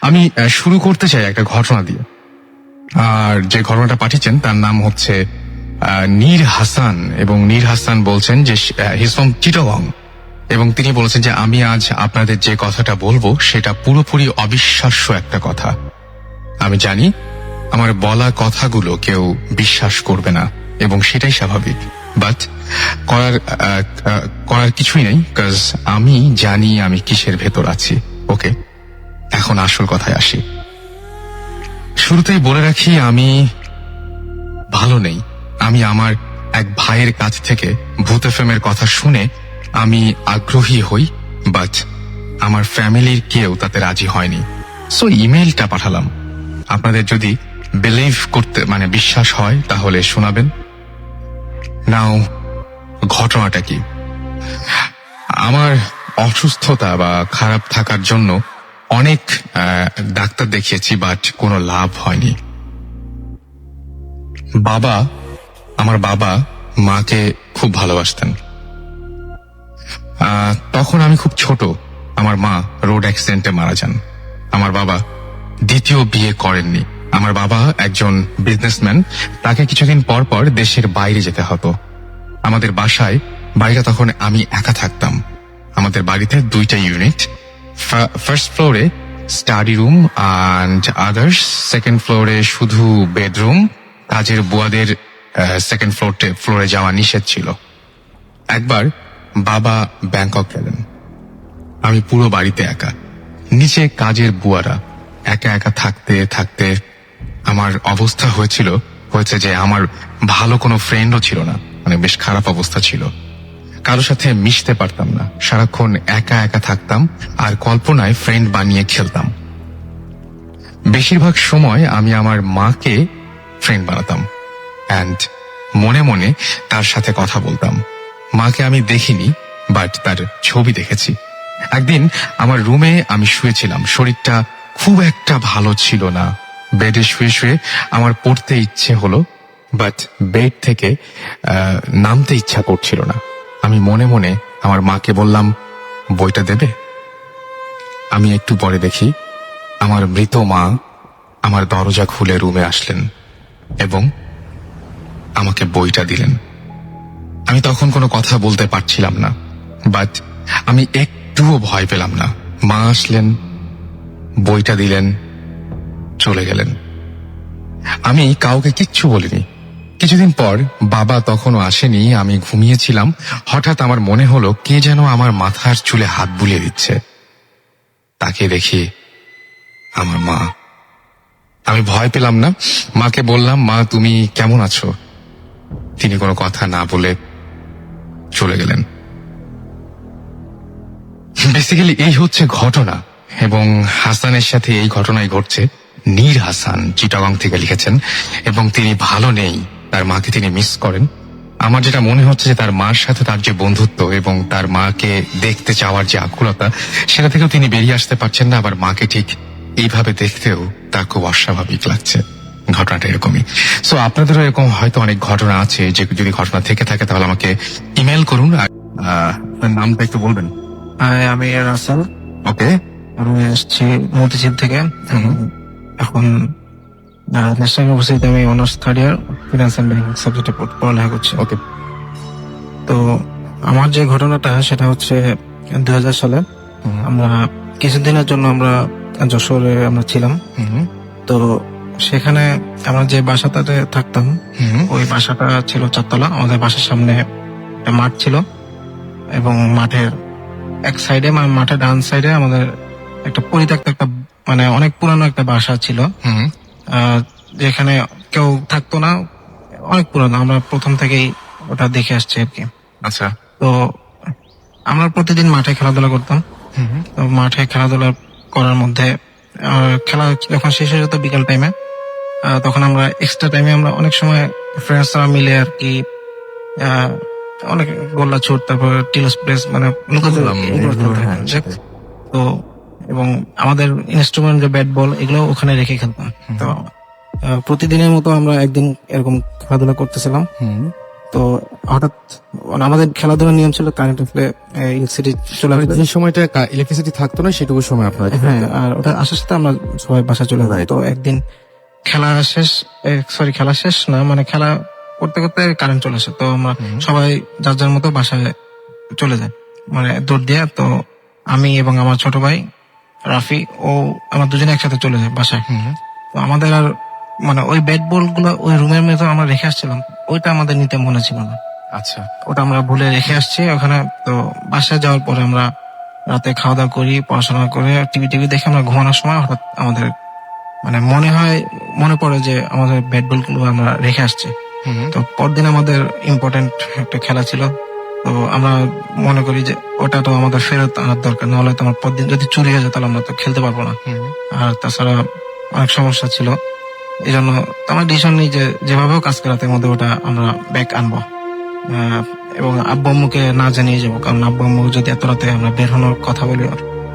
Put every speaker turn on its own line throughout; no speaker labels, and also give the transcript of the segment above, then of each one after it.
আমি শুরু করতে চাই একটা ঘটনা দিয়ে। আর যে ঘটনাটা পাঠিয়েছেন তার নাম হচ্ছে নীর হাসান, এবং নীর হাসান বলছেন যে হিজ ফ্রম চিটাগং, এবং তিনি বলেছেন যে আমি আজ আপনাদের যে কথাটা বলবো সেটা পুরোপুরি অবিশ্বাস্য একটা কথা। আমি জানি আমার বলা কথাগুলো কেউ বিশ্বাস করবে না, এবং সেটাই স্বাভাবিক, বাট করার কিছুই নেই, কাজ আমি জানি আমি কিসের ভেতর আছি। ওকে, এখন আসল কথায় আসি। শুরুতেই বলে রাখি আমি ভালো নেই। আমি আমার এক ভাইয়ের কাছ থেকে ভূত এফএমের কথা শুনে আমি আগ্রহী হই, বাট আমার ফ্যামিলির কেউ তাতে রাজি হয়নি। সো ইমেইলটা পাঠালাম। আপনাদের যদি বিলিভ করতে বিশ্বাস হয় তাহলে শোনাবেন। নাও ঘটনাটা কি? আমার অসুস্থতা বা খারাপ থাকার জন্য অনেক ডাক্তার দেখিয়েছি, বাট কোনো লাভ হয়নি। আমার বাবা মাকে খুব ভালোবাসতেন। তখন আমি খুব ছোট। আমার মা রোড অ্যাক্সিডেন্টে মারা যান। আমার বাবা দ্বিতীয় বিয়ে করেননি। আমার বাবা একজন বিজনেসম্যান, তাকে কিছুদিন পর পর দেশের বাইরে যেতে হতো। আমাদের বাড়িটা তখন আমি একা থাকতাম। আমাদের বাড়িতে 2টা ইউনিট, ফার্স্ট ফ্লোরে study room and others, second ফ্লোরে শুধু বেডরুম। কাজের বুয়াদের সেকেন্ড ফ্লোরে যাওয়া নিষেধ ছিল। একবার বাবা ব্যাংকক গেলেন, আমি পুরো বাড়িতে একা। নিচে কাজের বুয়ারা। একা একা থাকতে থাকতে আমার অবস্থা হয়েছে যে আমার ভালো কোনো ফ্রেন্ডও ছিল না, বেশ খারাপ অবস্থা ছিল। কারোর সাথে মিশতে পারতাম না, সারাক্ষণ একা একা থাকতাম আর কল্পনায় ফ্রেন্ড বানিয়ে খেলতাম। বেশিরভাগ সময় আমি আমার মাকে ফ্রেন্ড বানাতাম অ্যান্ড মনে মনে তার সাথে কথা বলতাম। মাকে আমি দেখিনি, বাট তার ছবি দেখেছি। একদিন আমার রুমে আমি শুয়েছিলাম, শরীরটা খুব একটা ভালো ছিল না। বেডে শুয়ে শুয়ে আমার পড়তে ইচ্ছে হলো, বাট বেড থেকে নামতে ইচ্ছা করছিল না। আমি মনে মনে আমার মাকে বললাম, বইটা দেবে? আমি একটু পরে দেখি আমার মৃত মা আমার দরজা খুলে রুমে আসলেন এবং আমাকে বইটা দিলেন। আমি তখন কোনো কথা বলতে পারছিলাম না, বাট আমি একটুও ভয় পেলাম না। মা আসলেন, বইটা দিলেন, চলে গেলেন। আমি কাউকে কিচ্ছু বলিনি। কিছুদিন পর বাবা তখনও আসেনি, আমি ঘুমিয়েছিলাম। হঠাৎ আমার মনে হলো কে যেন আমার মাথার চুলে হাত বুলিয়ে দিচ্ছে। তাকে দেখি আমার মা। আমি ভয় পেলাম না, মাকে বললাম, মা তুমি কেমন আছো? তিনি কোনো কথা না বলে চলে গেলেন। বেসিক্যালি এই হচ্ছে ঘটনা, এবং হাসানের সাথে এই ঘটনাই ঘটছে। নীর হাসান চিটাগং থেকে লিখেছেন, এবং তিনি ভালো নেই, তার মাকে তিনি মিস করেন। আমার যেটা মনে হচ্ছে যে তার মার সাথে তার যে বন্ধুত্ব এবং তার মাকে দেখতে চাওয়ার যে আকুলতা, সেটা থেকেও তিনি বেরিয়ে আসতে পারছেন না। আবার মাকে ঠিক এইভাবে দেখতেও তার খুব অস্বাভাবিক লাগছে। ঘটনাটা এরকমই। সো আপনাদেরও এরকম হয়তো অনেক ঘটনা আছে, যে যদি ঘটনা থেকে থাকে তাহলে আমাকে ইমেল করুন। আর নামটা একটু বলবেন?
আমি রাসেল।
ওকে,
আমি এসেছি মতিঝিল থেকে। এখন ন্যাশনাল ইউনিভার্সিটিতে আমি honours third year finance and banking সাবজেক্টে পড়ালেখা করছি।
ওকে।
তো আমার যে ঘটনাটা সেটা হচ্ছে 2000 সালে আমরা কিছুদিনের জন্য আমরা যশোরে আমরা ছিলাম। তো সেখানে আমরা যে বাসাটাতে থাকতাম, ওই বাসাটা ছিল 4 তলা। আমাদের বাসার সামনে একটা মাঠ ছিল, এবং মাঠের এক সাইডে মাঠের ডান সাইডে আমাদের একটা পরিত্যক্ত একটা অনেক পুরানো একটা বাসা ছিল, যেখানে কেউ থাকতো না, অনেক পুরানো। আমরা প্রথম থেকেই ওটা দেখে আসছি আর কি।
আচ্ছা।
তো আমরা প্রতিদিন মাঠে খেলাধুলা করতাম। তো মাঠে খেলাধুলা করার মধ্যে খেলা যখন শেষ হয়ে যেত বিকাল টাইমে, তখন আমরা এক্সট্রা টাইমে আমরা অনেক সময় ফ্রেন্ডসরা মিলে আর কি অনেক গোল্লা ছুট, তারপর টিলস প্রেস তো, এবং আমাদের ইনস্ট্রুমেন্ট যে ব্যাট বল এগুলো ওখানে রেখে খেলতাম। তো প্রতিদিনের মতো আমরা একদিন এরকম খেলাধুলা করতেছিলাম। তো হঠাৎ মানে আমাদের খেলাধুলার নিয়ম ছিল কারেন্ট আসলে ইলেকট্রিসিটি চলে আসবে।
যে সময়টা ইলেকট্রিসিটি থাকতো না সেটুকু সময় আপনারা
হ্যাঁ, আর ওটা আসার সাথে আমরা সবাই বাসা চলে যাই। তো একদিন খেলা শেষ না, মানে খেলা করতে করতে কারেন্ট চলে আসে। তো আমরা সবাই যার যার মতো বাসায় চলে যায়, মানে দৌড় দিয়ে। তো আমি এবং আমার ছোট ভাই রাফি ও আমার দুজনে একসাথে চলে যায় বাসায়। তো আমাদের আর মানে ওই ব্যাট বল গুলো ওই রুমের মধ্যে আমরা রেখে আসছিলাম, ওইটা আমাদের নিতে মনে ছিল না।
আচ্ছা,
ওটা আমরা ভুলে রেখে আসছি ওখানে। তো বাসায় যাওয়ার পরে আমরা রাতে খাওয়া দাওয়া করি, পড়াশোনা করে টিভি দেখে আমরা ঘুমানোর সময় হঠাৎ আমাদের মানে মনে পড়ে যে আমাদের ব্যাট বল গুলো আমরা রেখে আসছি। তো পরদিন আমাদের ইম্পর্টেন্ট একটা খেলা ছিল। তো আমরা মনে করি যে ওটা তো আমাদের ফেরত আনার দরকার, নাহলে তো আমার পরদিন যদি চুরি হয়ে যায় তাহলে আমরা তো খেলতে পারবো না। আর তাছাড়া অনেক সমস্যা ছিল, এই জন্য আমরা ডিসিশন নিই যে যেভাবে কাজ করাতে মধ্যে ওটা আমরা ব্যাক আনবো এবং আব্বু আম্মুকে না জানিয়ে যাবো। কারণ আব্বু আম্মু যদি এত রাতে আমরা বের হওয়ার কথা বলি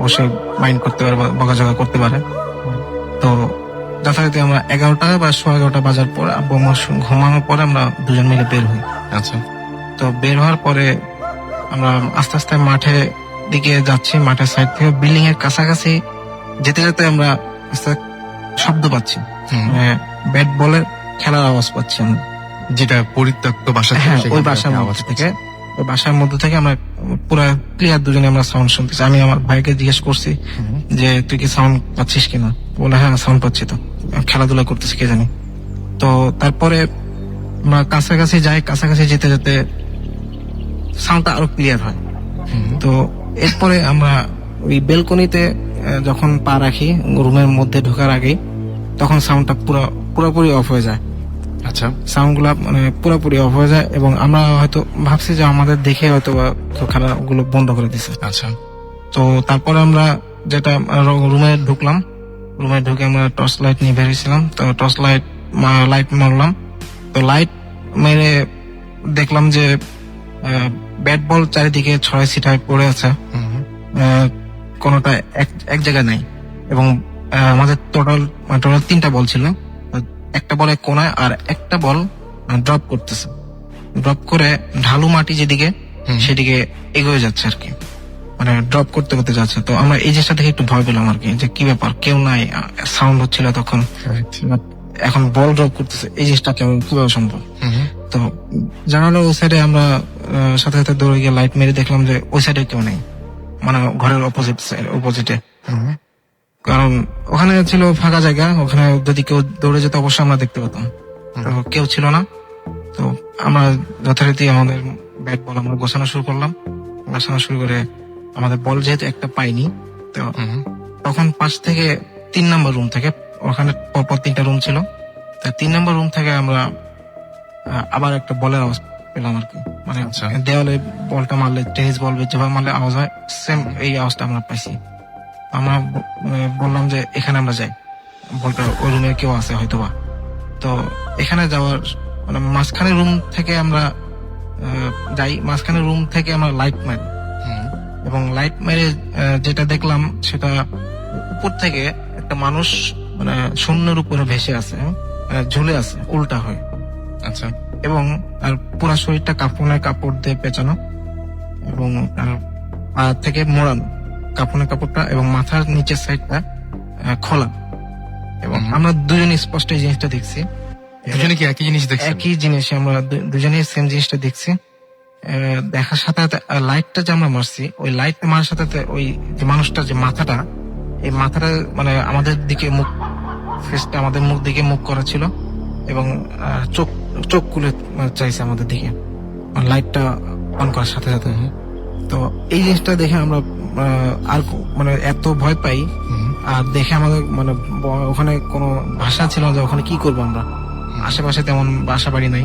অবশ্যই মাইন্ড করতে পারে বা বকাঝকা করতে পারে। তো যথারীতি আমরা 11টা বা 11:15 বাজার পর আব্বু আম্মু ঘুমানোর পরে আমরা দুজন মিলে বের হই।
আচ্ছা,
তো বের হওয়ার পরে আমরা আস্তে আস্তে মাঠে দিকে যাচ্ছি। মাঠের সাইড থেকে বিল্ডিং এর কাছাকাছি যেতে যেতে আমরা আস্তে শব্দ পাচ্ছি, ব্যাট বলের খেলার আওয়াজ পাচ্ছি আমরা।
যেটা পরিত্যক্ত বাসা ছিল,
হ্যাঁ, ওই
সেখানে
বাসার
আপনি
মধ্যে থেকে ওই বাসার মধ্যে থেকে আমরা পুরো ক্লিয়ার দুজনে আমরা সাউন্ড শুনতেছি। আমি আমার ভাইকে জিজ্ঞেস করছি যে তুই কি সাউন্ড পাচ্ছিস কিনা, বলে হ্যাঁ সাউন্ড পাচ্ছি, তো খেলাধুলা করতেছি কে জানি। তো তারপরে আমরা কাছাকাছি যাই, কাছাকাছি যেতে যেতে সাউন্ডটা আরো ক্লিয়ার হয়। তো এরপরে আমরা ওই বেলকনিতে যখন পা রাখি রুমের মধ্যে ঢোকার আগে, তখন সাউন্ডটা পুরোপুরি অফ হয়ে যায়।
আচ্ছা,
সাউন্ড গুলা মানে পুরোপুরি অফ হয়ে যায় এবং আমরা হয়তো ভাবছি যে আমাদের দেখে হয়তো খেলাগুলো বন্ধ করে দিছে।
আচ্ছা,
তো তারপরে আমরা যেটা রুমে ঢুকলাম, রুমে ঢুকে আমরা টর্চ লাইট নিয়ে বেরিয়েছিলাম। তো টর্চ লাইট মারলাম। তো লাইট মেরে দেখলাম যে ব্যাট বল চারিদিকে ছড়াই ছিটায় পড়ে আছে, কোনোটা এক জায়গায় নাই। এবং আমাদের টোটাল 3টা বল ছিল, একটা বলে কোনায় আর একটা বল ড্রপ করতেছে। ড্রপ করে ঢালু মাটি যেদিকে সেদিকে এগিয়ে যাচ্ছে আর কি, মানে ড্রপ করতে করতে যাচ্ছে। তো আমরা এই জিনিসটা দেখে একটু ভয় পেলাম আর কি, যে কি ব্যাপার, কেউ নাই, সাউন্ড হচ্ছিল তখন, এখন বল ড্রপ করতেছে, এই জিনিসটা কিভাবে সম্ভব। তো জানালো ওই সাইডে আমরা সাথে সাথে দৌড়ে গিয়ে লাইট মেরে দেখলাম যে ওই সাইডে কেউ নেই, মানে ঘরের অপোজিটে। কারণ ওখানে ছিল ফাঁকা জায়গা, ওখানে যদি কেউ দৌড়ে যেত অবশ্যই আমরা দেখতে পেতাম। তো কেউ ছিল না। তো আমরা যথারীতি আমাদের ব্যাট বল আমরা গোছানো শুরু করলাম। গোছানো শুরু করে আমাদের বল যেহেতু একটা পাইনি, তো তখন 5 থেকে 3 নম্বর রুম থেকে, ওখানে পরপর 3টা রুম ছিল, তো 3 নম্বর রুম থেকে আমরা আবার একটা বলের আওয়াজ পেলাম আর কি, মানে দেওয়ালে বলটা মারলে, টেনিস বল যেভাবে মারলে আওয়াজ হয় সেম এই আওয়াজটা আমরা পাইছি। আমরা বললাম যে এখানে আমরা যাই, বলটা ওই রুমে কেউ আছে হয়তোবা। তো এখানে যাওয়ার মানে মাঝখানে রুম থেকে আমরা যাই, মাঝখানে রুম থেকে আমরা লাইট মারি এবং লাইট মেরে যেটা দেখলাম সেটা উপর থেকে একটা মানুষ মানে শূন্যের উপরে ভেসে আছে, ঝুলে আছে উল্টা হয়ে।
আচ্ছা,
এবং তার পুরো শরীরটা কাপড় দিয়ে পেঁচানো এবং তার পা থেকে মোড়ানো কাপড়টা, এবং মাথার নিচের সাইডটা খোলা। এবং আমরা দুজনে স্পষ্ট এই জিনিসটা দেখছি।
দুজনে কি একই জিনিস দেখছি?
একই জিনিস, আমরা দুজনে সেম জিনিসটা দেখছি। দেখার সাথে সাথে লাইটটা যে আমরা মারছি, ওই লাইট মারার সাথে সাথে ওই যে মানুষটার যে মাথাটা, এই মাথাটা মানে আমাদের দিকে মুখ, ফেসটা আমাদের মুখ দিকে মুখ করা ছিল এবং চোখ খুলে চাইছে আমাদের দিকে লাইটটা অন করার সাথে সাথে। তো এই জিনিসটা দেখে আমরা আর মানে এত ভয় পাই, আর দেখে আমাদের মানে ওখানে কোনো ভাষা ছিল না যে ওখানে কি করবো আমরা। আশেপাশে তেমন বাসা বাড়ি নাই,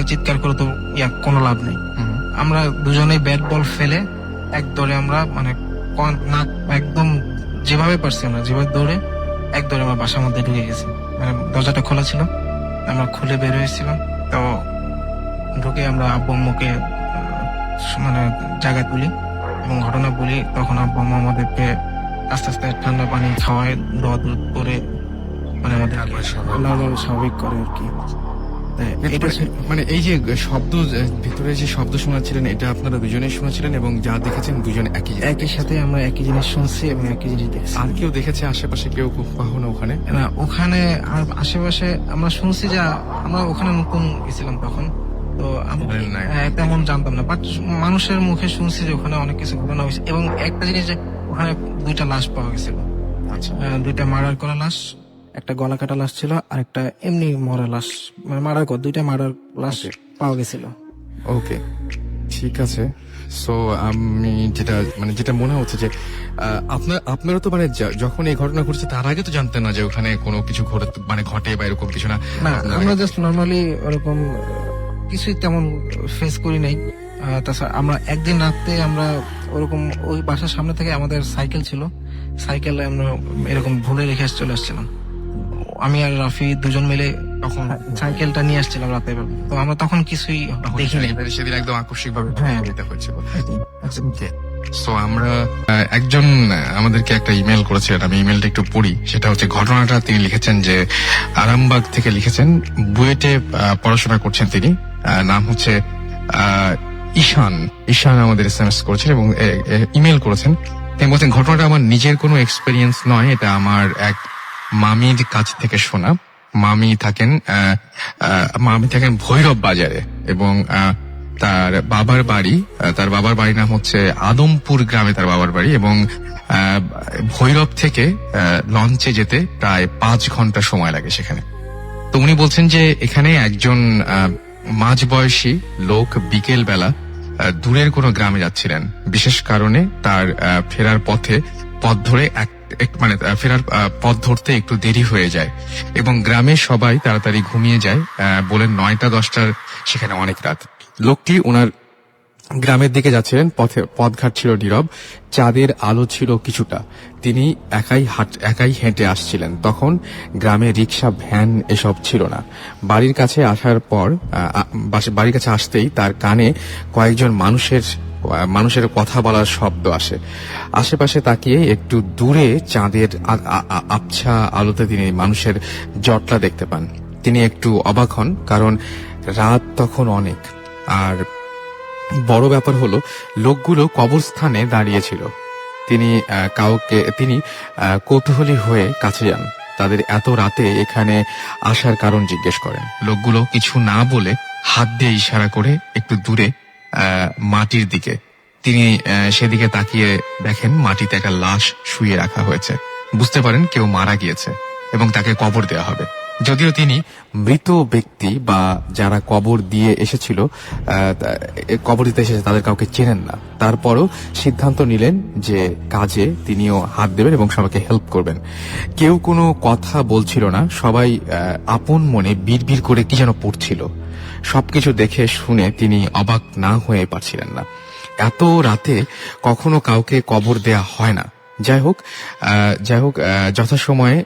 চিৎকার করে তো কোনো লাভ নেই। আমরা দুজনেই ব্যাট বল ফেলে এক দৌড়ে আমরা মানে একদম যেভাবে পারছি আমরা যেভাবে দৌড়ে এক দৌড়ে আমরা বাসার মধ্যে ঢুকে গেছি। মানে দরজাটা খোলা ছিল, আমরা খুলে বের হয়েছিলাম। তো ঢুকে আমরা আব্বু আম্মুকে মানে জায়গায় তুলি এবং ঘটনা বলি। তখন আব্বু আম্মু আমাদেরকে আস্তে আস্তে ঠান্ডা পানি খাওয়ায়, দোয়া দুধ করে মানে আমাদের স্বাভাবিক করে আর কি। এটা
মানে এই যে শব্দ, ভিতরে যে শব্দ শোনাচ্ছিলেন, এটা আপনারা দুজনেই শুনেছিলেন এবং যা দেখেছেন দুজনে একই জায়গায়?
একই সাথে আমরা একই জিনিস শুনছি এবং একই জিনিস দেখছি।
আর কেউ দেখেছে আশেপাশে, কেউ কখনো ওখানে?
না, ওখানে আর আশেপাশে আমরা শুনছি যে আমরা ওখানে নতুন গেছিলাম তখন, তো আমরা তেমন জানতাম না, বাট মানুষের মুখে শুনছি যে ওখানে অনেক কিছু ঘটনা হয়েছে। এবং একটা জিনিস যে ওখানে 2টা লাশ পাওয়া গেছিল।
আচ্ছা,
2টা মার্ডার করা লাশ, একটা গলা কাটা লাশ ছিল, আর একটা এমনি মরা লাশ, মানে মার্ডার করা 2টা মার্ডার লাশ পাওয়া গেছিল।
ওকে, ঠিক আছে। সো আমি যেটা মনে হচ্ছে যে আপনারা তো যখন এই ঘটনা ঘটছে তার আগে তো জানতেন না যে ওখানে কোনো কিছু ঘটে বা এরকম কিছু না?
না, আমরা জাস্ট নর্মালি ওরকম কিছুই তেমন ফেস করি নাই। তাছাড়া আমরা একদিন রাতে আমরা ওরকম ওই বাসার সামনে থেকে আমাদের সাইকেল ছিল, সাইকেলে আমরা এরকম ভুলে রেখে চলে আসছিলাম। আমি আর রাফি দুজন মিলে তখন সাইকেলটা নিয়ে আসছিলাম রাতে, তো আমরা তখন কিছুই দেখিনি।
সেদিন একদম আকস্মিক ভাবে দিতে হয়েছিল।
সো আমরা একজন আমাদেরকে একটা ইমেল করেছিলেন, আমি ইমেলটা একটু পড়ি। সেটা হচ্ছে, ঘটনাটা তিনি লিখেছেন যে আরামবাগ থেকে লিখেছেন, বুয়েটে পড়াশোনা করছেন তিনি। নাম হচ্ছে ঈশান আমাদের SMS করেছেন এবং ইমেল করেছেন। তিনি বলছেন, ঘটনাটা আমার নিজের কোনো এক্সপেরিয়েন্স নয়, এটা আমার এক মামির কাছ থেকে শোনা। মামি থাকেন ভৈরব বাজারে এবং তার বাবার বাড়ির নাম হচ্ছে আদমপুর গ্রামে তার বাবার বাড়ি, এবং ভৈরব থেকে লঞ্চে যেতে প্রায় 5 ঘন্টা সময় লাগে সেখানে। তো উনি বলছেন যে এখানে একজন মাঝবয়সী লোক বিকেল বেলা দূরের কোনো গ্রামে যাচ্ছিলেন। বিশেষ কারণে তার ফেরার পথে ফেরার পথ ধরতে একটু দেরি হয়ে যায় এবং গ্রামের সবাই তাড়াতাড়ি ঘুমিয়ে যায়। বলেন 9টা 10টার সেখানে অনেক রাত।
লোকটি ওনার গ্রামের দিকে যাচ্ছিলেন, পথঘাট ছিল নীরব, চাঁদের আলো ছিল কিছুটা। তিনি একাই হেঁটে আসছিলেন। তখন গ্রামে রিক্সা, ভ্যান এসব ছিল না। বাড়ির কাছে আসতেই তার কানে কয়েকজন মানুষের কথা বলার শব্দ আসে। আশেপাশে তাকিয়ে একটু দূরে চাঁদের আবছা আলোতে তিনি মানুষের জটলা দেখতে পান। তিনি একটু অবাক হন, কারণ রাত তখন অনেক। আর বড় ব্যাপার হলো, লোকগুলো কবরস্থানে দাঁড়িয়েছিল। তিনি কৌতূহলী হয়ে কাছে যান, তাদের এত রাতে এখানে আসার কারণ জিজ্ঞেস করেন।
লোকগুলো কিছু না বলে হাত দিয়ে ইশারা করে একটু দূরে মাটির দিকে। তিনি সেদিকে তাকিয়ে দেখেন মাটিতে একটা লাশ শুয়ে রাখা হয়েছে। বুঝতে পারেন কেউ মারা গিয়েছে এবং তাকে কবর দেওয়া হবে। যদিও তিনি
মৃত ব্যক্তি বা যারা কবর দিতে এসেছে তাদের কাউকে চেনেন না, তারপরও সিদ্ধান্ত নিলেন যে কাজে তিনিও হাত দেবেন এবং সবাইকে হেল্প করবেন। কেউ কোনো কথা বলছিল না, সবাই আপন মনে বিড়বিড় করে কি যেন পড়ছিল। সবকিছু দেখে শুনে তিনি অবাক না হয়ে পারছিলেন না। এত রাতে কখনো কাউকে কবর দেয়া হয় না। যাই হোক যথাসময়ে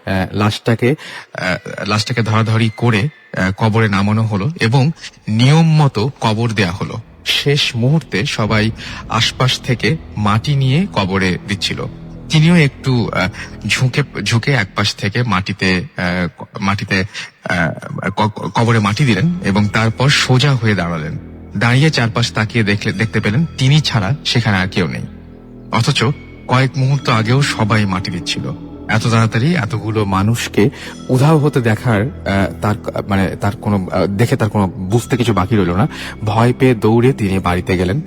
লাশটাকে ধরাধরি করে কবরে নামানো হলো এবং নিয়ম মতো কবর দেয়া হলো। শেষ মুহূর্তে সবাই আশপাশ থেকে মাটি নিয়ে কবরে দিচ্ছিল। তিনিও একটু ঝুঁকে একপাশ থেকে মাটিতে কবরে মাটি দিলেন এবং তারপর সোজা হয়ে দাঁড়ালেন। দাঁড়িয়ে চারপাশ তাকিয়ে দেখতে পেলেন তিনি ছাড়া সেখানে আর কেউ নেই। অথচ কয়েক মুহূর্ত আগেও সবাই মাটি দিচ্ছিল। এত তাড়াতাড়ি এতগুলো মানুষকে উধাও হতে তার কোনো বুঝতে কিছু বাকি রইল না। ভয় পেয়ে দৌড়ে তিনি বাড়িতে গেলেন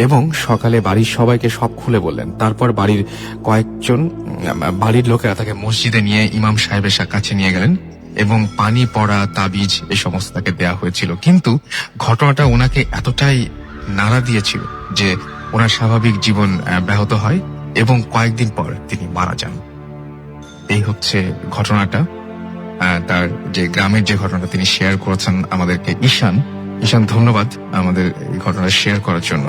এবং সকালে বাড়ির সবাইকে সব খুলে বললেন। তারপর বাড়ির লোকেরা তাকে মসজিদে নিয়ে ইমাম সাহেবের কাছে নিয়ে গেলেন এবং পানি পড়া, তাবিজ এ সমস্ত তাকে দেয়া হয়েছিল। কিন্তু ঘটনাটা ওনাকে এতটাই নাড়া দিয়েছিল যে ওনার স্বাভাবিক জীবন ব্যাহত হয় এবং কয়েকদিন পর তিনি মারা যান। এই হচ্ছে ঘটনাটা। তার যে গ্রামের যে ঘটনাটা তিনি শেয়ার করেছেন আমাদেরকে ঈশান, ধন্যবাদ আমাদের এই ঘটনা শেয়ার করার জন্য।